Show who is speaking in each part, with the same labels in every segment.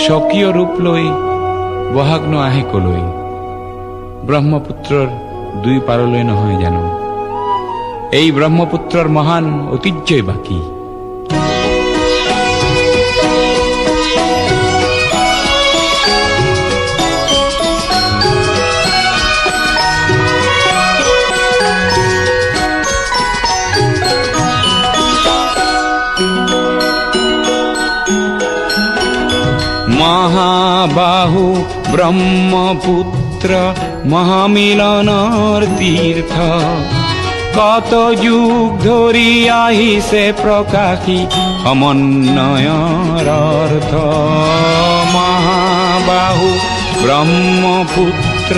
Speaker 1: স্বকীয় ৰূপ লৈ বহাগ ন আহে কলৈ, ব্ৰহ্মপুত্ৰৰ দুই পাৰলৈ নহয় জানো, এই ব্ৰহ্মপুত্ৰৰ মহান ঐতিহ্যই বাকী। মহাবাহু ব্রহ্মপুত্র মহামিলনৰ তীৰ্থ, কত যুগ ধৰি আহিছে প্ৰকাশী সমন্বয়ৰ অৰ্থ। মহাবাহু ব্ৰহ্মপুত্ৰ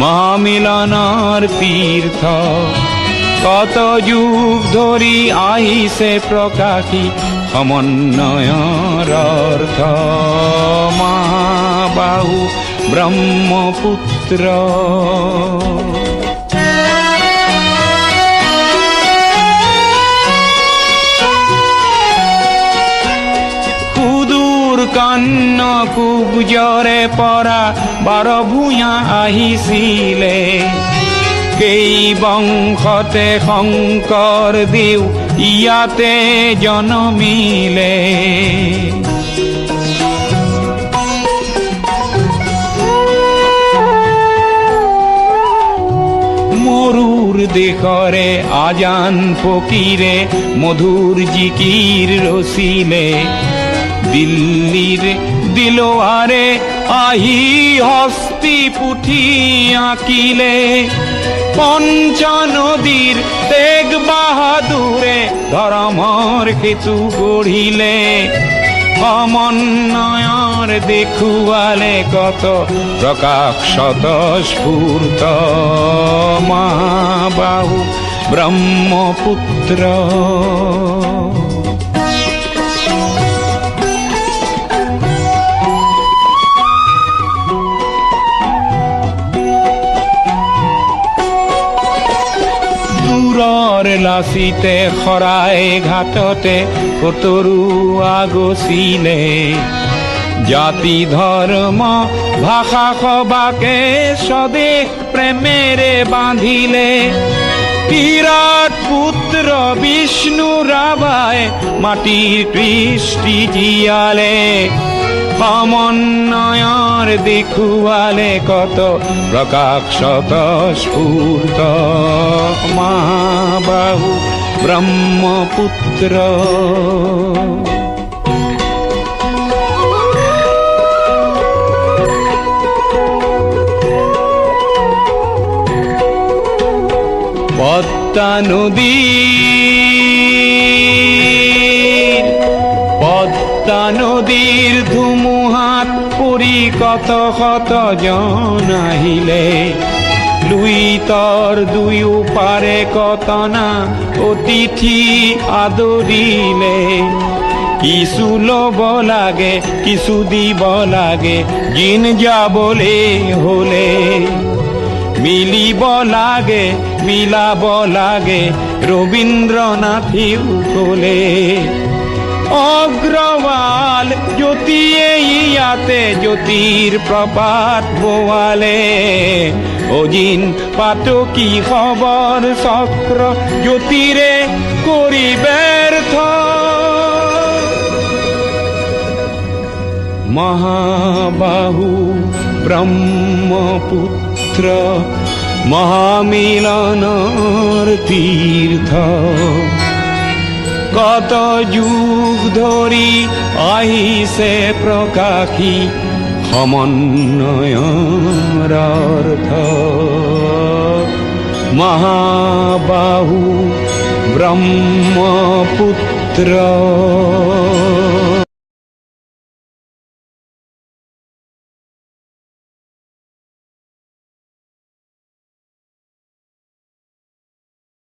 Speaker 1: মহামিলনৰ তীৰ্থ, কত যুগ ধৰি আহিছে প্ৰকাশী সমন্বয়ৰ অৰ্থ। মহাবাহু ব্ৰহ্মপুত্ৰ। সুদূৰ কন্যকুব্জৰে পৰা 12 ভূঞা আহিছিলে, কেই বংশতে শংকৰ দেও ইয়াতে জনমিলে। মৰুৰ দেশৰে আজান ফকীৰে মধুৰ জিকিৰ ৰচিলে, দিল্লীৰ দিলৱাৰে আহি হস্তি পুথি আঁকিলে। পঞ্চনদীৰ তেগ বাহাদুৰে ধৰ্মৰ সেতু গঢ়িলে, সমন্বয়ৰ দেখুৱালে কত প্ৰকাশ স্বতঃস্ফূৰ্ত। মহাবাহু ব্ৰহ্মপুত্ৰ। দূৰৰ লাচিতে শৰাই ঘাটতে কতৰুৱা গছিলে, জাতি ধৰ্ম ভাষা সবাকে স্বদেশ প্ৰেমেৰে বান্ধিলে। বিৰাট পুত্ৰ বিষ্ণু ৰাভাই মাটিৰ কৃষ্টি জীয়ালে, সমন্বয়ৰ দেখুৱালে কত প্ৰকাশ স্বতঃস্ফূৰ্ত। মহাবাহু ব্ৰহ্মপুত্ৰ। পদ্মা নদীৰ ধুমুহাত পৰি কত শত জন আহিলে, লুইতৰ দুয়ো পাৰে কতনা অতিথি আদৰিলে। কিছু ল'ব লাগে কিছু দিব লাগে, জিন যাবলে হলে মিলিব লাগে মিলাব লাগে, ৰবীন্দ্ৰনাথেও ক'লে। অগ্ৰৱাল জ্যোতিয়ে ইয়াতে জ্যোতিৰ প্ৰপাত বোৱালে, অজিন পাতকী খবৰ চক্ৰ জ্যোতিৰে কৰি ব্যৰ্থ। মহাবাহু ব্ৰহ্মপুত্ৰ মহামিলনৰ তীৰ্থ, কত যুগ ধৰি আহিছে প্ৰকাশী সমন্বয়ৰ অৰ্থ। মহাবাহু ব্ৰহ্মপুত্ৰ।